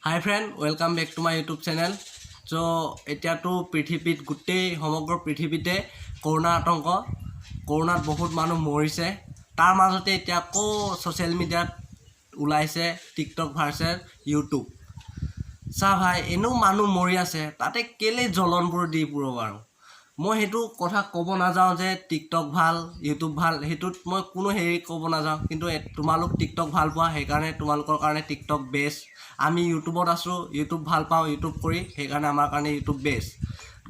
Hi friend, welcome back to my YouTube channel. So এতিয়াতো পৃথিৱীত গোটেই সমগ্ৰ পৃথিৱীতে কৰোনা আতংক কৰোনাত বহুত মানুহ মৰিছে তাৰ মাজতে এতিয়া আকৌ সোশ্যাল মিডিয়াত ওলাইছে টিকটক ভাৰ্চেছ ইউটিউব চা ভাই এনো মানুহ মৰি আছে তাতে কেলে জ্বলনবোৰ দি পুৰো বাৰু মই হেতু কথা ক'ব না যাও যে টিকটক ভাল ইউটিউব ভাল হেতুত মই কোনো হেৰি ক'ব না যাও কিন্তু তোমালোক টিকটক ভাল পোৱা সেই কাৰণে তোমালোকৰ কাৰণে টিকটক বেষ্ট আমি ইউটিউবত আছো ইউটিউব ভাল পাও ইউটিউব কৰি সেই কাৰণে আমাৰ কাৰণে ইউটিউব বেষ্ট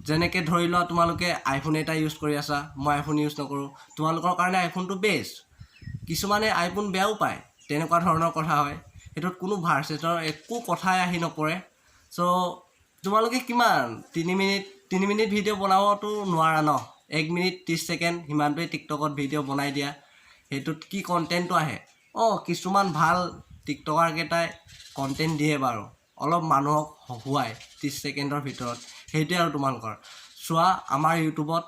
যেনেকে ধৰি লোৱা তোমালোকে আইফোন এটা ইউজ কৰি আছা মই আইফোন ইউজ নকৰো তোমালোকৰ কাৰণে আইফোনটো বেষ্ট কিছুমানে আইফোন বেয়াও পায় তেনেকুৱা ধৰণৰ কথা হয় হেতুত কোনো ভাৰ্চেছৰ একো কথাই আহি নপৰে সো তোমালোকে কিমান 3 মিনিট ভিডিও বনাবতো নোৱাৰা ন 1 মিনিট 30 সেকেন্ড হিমানটোৱে টিকটকত ভিডিও বনাই দিয়া হেতুত কি কন্টেন্টটো আহে কিছুমান ভাল টিকটকাৰ কেটাই কন্টেন্ট দিয়ে বাৰু অলপ মানুহক হহুৱাই 30 সেকেন্ডৰ ভিতৰত হেইতে আৰু তোমালোকৰ চোৱা আমাৰ ইউটিউবত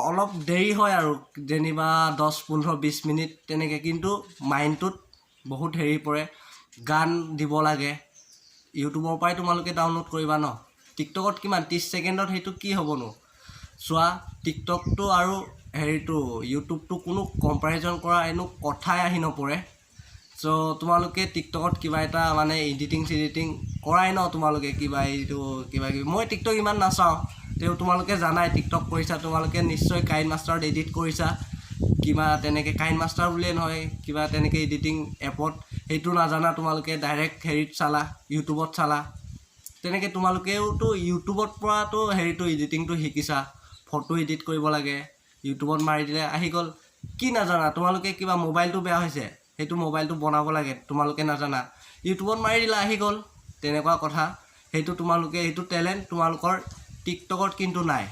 অলপ দেৰি হয় আৰু যেনিবা 10 15 20 মিনিট তেনেকে কিন্তু মাইন্ডটোত বহুত হেৰি পৰে গান দিব লাগে ইউটিউবৰ পৰাই তোমালোকে ডাউনলোড কৰিবা ন টিকটকত কিমান 30 সেকেন্ডত হেতু কি হ'বনো চোৱা টিকটকটো আৰু হেৰিটো ইউটিউবটো কোনো কম্পাৰিজন কৰা এনো কথাই আহি নপৰে সো তোমালোকে টিকটকত কিবা এটা মানে এডিটিং কৰাই ন তোমালোকে কিবা এইটো কিবা মই টিকটক ইমান নাচাও তেও তোমালোকে জানাই টিকটক কৰিছা তোমালোকে নিশ্চয় কাইন মাষ্টাৰত এডিট কৰিছা কিবা তেনেকে কাইন মাষ্টাৰ বুলিয়ে নহয় কিবা তেনেকে এডিটিং এপত হেতু নাজানা তোমালোকে ডাইৰেক্ট হেৰিত চালা ইউটিউবত চালা তেনেকে তোমালোকেওতো ইউটিউবত পৰাটো হেৰিটো এডিটিংটো শিকিছা ফটো এডিট কৰিব লাগে ইউটিউবত মাৰি দিলে আহি গল কি নাজানা তোমালোকে কিবা মোবাইলটো বেয়া হৈছে হেতু মোবাইলটো বনাব লাগে তোমালোকে নাজানা ইউটিউবত মাৰি দিলা আহি গল তেনেকুৱা কথা হেতু তোমালোকে হেতু টেলেন্ট তোমালোকৰ টিকটকত কিন্তু নাই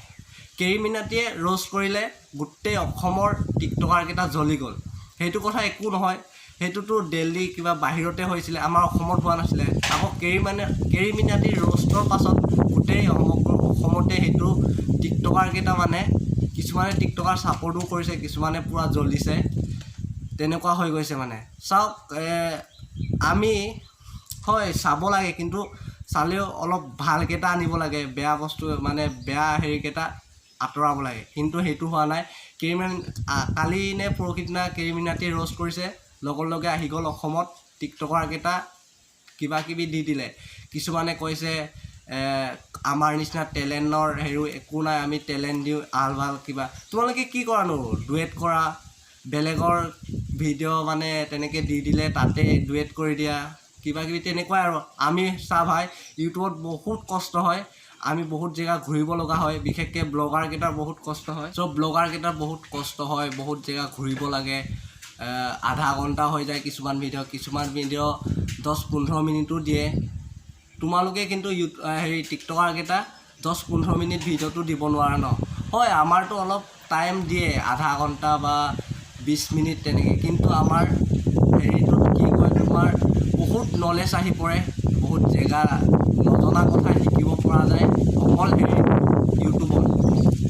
কেৰিমিনাটিয়ে ৰোজ কৰিলে গুটে অসমৰ টিকটকাৰ কেটা জ্বলি গল হেতু কথা একো নহয় হেতুটো দিল্লী কিবা বাহিৰতে হৈছিল আমাৰ অসমত হোৱা নাছিল আকৌ কেৰিমিনাটিৰ ৰোষ্টৰ পাছত গুটে অসমতে হেতু টিকটকাৰ কেটা মানে কিছুমানে টিকটকাৰ সাপোৰ্টও কৰিছে কিছুমানে পুৰা জ্বলিছে তেনেকুৱা হৈ গৈছে মানে চাওক আমি হয় চাব লাগে কিন্তু চালেও অলপ ভাল কেটা আনিব লাগে বেয়া বস্তু মানে বেয়া হেৰি কেটা আতৰাব লাগে কিন্তু হেতু হোৱা নাই কালি নে পৰকিদিনা কেৰিমিনাটি ৰোষ্ট কৰিছে লগে আহি গল অসমত টিকটকাৰ কেটা কিবা কিবি দি দিলে কিছুমানে কৈছে আমাৰ নিচিনা টেলেন্টৰ হেৰু একো নাই আমি টেলেন্ট দিও আলবাল কিবা তোমালোকে কি কৰানো ডুৱেট কৰা বেলেগৰ ভিডিও মানে তেনেকে দি দিলে তাতে ডুৱেট কৰি দিয়া কিবা কিবি তেনেকুৱা আৰু আমি চা ভাই ইউটিউবত বহুত কষ্ট হয় আমি বহুত জায়গা ঘুৰিব লগা হয় বিশেষকৈ ব্লগাৰ কেটাৰ বহুত কষ্ট হয় সো ব্লগাৰ কেটাৰ বহুত কষ্ট হয় বহুত জায়গা ঘুৰিব লাগে আধা ঘন্টা হৈ যায় কিছুমান ভিডিও 10-15 মিনিটও দিয়ে তোমালোকে কিন্তু হেৰি টিকটকাৰ কেটা 10-15 মিনিট ভিডিওটো দিব নোৱাৰা ন হয় আমাৰটো অলপ টাইম দিয়ে আধা ঘন্টা বা 20 মিনিট তেনেকে কিন্তু আমাৰ হেৰিটোত কি কয় তোমাৰ বহুত নলেজ আহি পৰে বহুত জায়গা নজনা কথা শিকিব পৰা যায় অকল হেৰি ইউটিউবত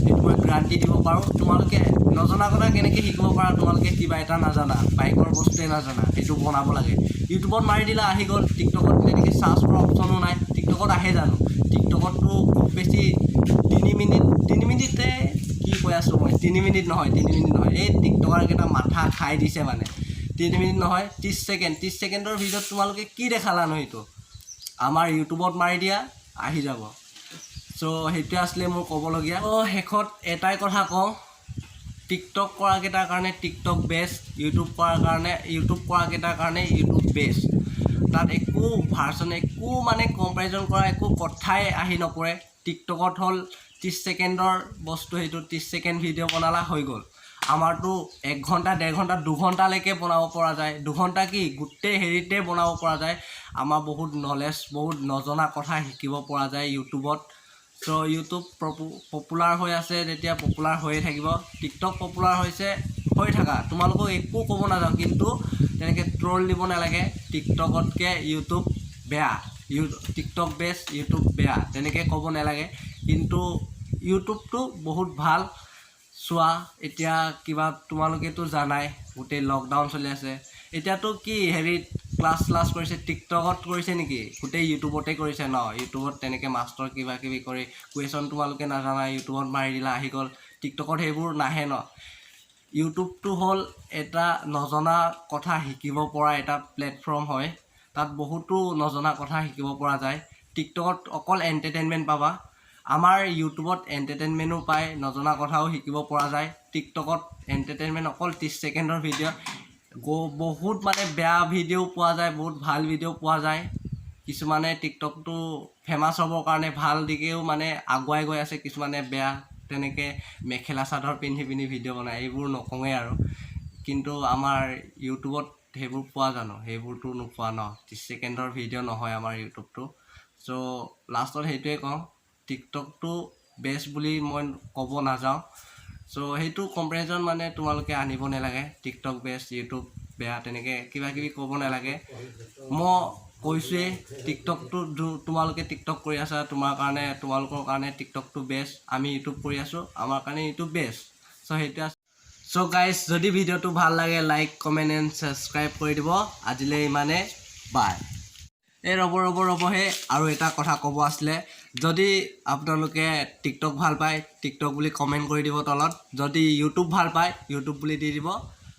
এইটো মই গ্যাৰান্টি দিব পাৰো তোমালোকে নজনা কথা কেনেকে শিকিব পাৰা তোমালোকে কিবা এটা নাজানা বাইকৰ বস্তুৱে নাজানা হেতু বনাব লাগে ইউটিউবত মাৰি দিলা আহি গল টিকটকত তেনেকে সাৰ্চ কৰা অপচনো নাই টিকটকত আহে জানো টিকটকতটো খুব বেছি 3 মিনিটে কি কৈ আছো মই 3 মিনিট নহয় এই টিকটকাৰ কেটা মাথা খাই দিছে মানে 3 মিনিট নহয় 30 সেকেন্ডৰ ভিডিওত তোমালোকে কি দেখালানো হেতু আমাৰ ইউটিউবত মাৰি দিয়া আহি যাব সো হেতু আসলে মোৰ ক'বলগীয়া হেখত এটাই কথা কওঁ টিকটক কৰা কেটাৰ কাৰণে টিকটক বেষ্ট ইউটিউব কৰা কেটাৰ কাৰণে ইউটিউব বেষ্ট তাত একো ভাৰ্চন একো মানে কম্পাৰিজন কৰা একো কথাই আহি নপৰে টিকটকত হল 30 সেকেন্ডৰ বস্তু হেতু 30 সেকেন্ড ভিডিও বনালা হৈ গল আমাৰটো 1 ঘন্টা 1.5 ঘন্টা 2 ঘন্টা লৈকে বনাব পৰা যায় 2 ঘন্টা কি গুটে হেৰিতে বনাব পৰা যায় আমাৰ বহুত নলেজ বহুত নজনা কথা শিকিব পৰা যায় ইউটিউবত সো ইউটিউব পপুলাৰ হৈ আছে যেতিয়া পপুলাৰ হৈয়ে থাকিব টিকটক পপুলাৰ হৈছে হৈ থাকা তোমালোকক একো ক'ব না যাও কিন্তু তেনেকে ট্ৰল দিব নালাগে টিকটকতকে ইউটিউব বেয়া টিকটক বেষ্ট ইউটিউব বেয়া তেনেকে ক'ব নালাগে কিন্তু ইউটিউবটো বহুত ভাল চোৱা এতিয়া কিবা তোমালোকেতো জানাই গোটেই লকডাউন চলি আছে এতিয়াতো কি হেৰিত ক্লাছ কৰিছে টিকটকত কৰিছে নেকি গোটেই ইউটিউবতে কৰিছে ন ইউটিউবত তেনেকৈ মাষ্টৰ কিবা কিবি কৰি কুৱেশ্যন তোমালোকে নাজানা ইউটিউবত মাৰি দিলা আহি গ'ল টিকটকত সেইবোৰ নাহে ন ইউটিউবটো হ'ল এটা নজনা কথা শিকিব পৰা এটা প্লেটফৰ্ম হয় তাত বহুতো নজনা কথা শিকিব পৰা যায় টিকটকত অকল এণ্টাৰটেইনমেণ্ট পাবা আমাৰ ইউটিউবত এণ্টাৰটেইনমেণ্টো পায় নজনা কথাও শিকিব পৰা যায় টিকটকত এণ্টাৰটেইনমেণ্ট অকল 30 ছেকেণ্ডৰ ভিডিঅ' বহুত মানে বেয়া ভিডিঅ' পোৱা যায় বহুত ভাল ভিডিঅ' পোৱা যায় কিছুমানে টিকটকটো ফেমাছ হ'বৰ কাৰণে ভাল দিশেও মানে আগুৱাই গৈ আছে কিছুমানে বেয়া তেনেকৈ মেখেলা চাদৰ পিন্ধি ভিডিঅ' বনায় এইবোৰ নকওঁৱেই আৰু কিন্তু আমাৰ ইউটিউবত সেইবোৰ পোৱা জানো সেইবোৰতো নোপোৱা ন 30 ছেকেণ্ডৰ ভিডিঅ' নহয় আমাৰ ইউটিউবটো চ' লাষ্টত সেইটোৱে কওঁ টিকটকটো বেষ্ট বুলি মই ক'ব নাযাওঁ চ' সেইটো কম্পেৰিজন মানে তোমালোকে আনিব নালাগে টিকটক বেষ্ট ইউটিউব বেয়া তেনেকৈ কিবা কিবি ক'ব নালাগে মই কৈছোঁৱেই টিকটকটো তোমালোকে টিকটক কৰি আছা তোমালোকৰ কাৰণে টিকটকটো বেষ্ট আমি ইউটিউব কৰি আছোঁ আমাৰ কাৰণে ইউটিউব বেষ্ট চ' সেইটো আছে চ' গাইজ যদি ভিডিঅ'টো ভাল লাগে লাইক কমেণ্ট এণ্ড ছাবস্ক্ৰাইব কৰি দিব আজিলৈ ইমানে বাই এই ৰ'বহে আৰু এটা কথা ক'ব আছিলে যদি আপোনালোকে টিকটক ভাল পায় টিকটক বুলি কমেণ্ট কৰি দিব তলত যদি ইউটিউব ভাল পায় ইউটিউব বুলি দি দিব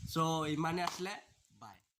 চ' ইমানে আছিলে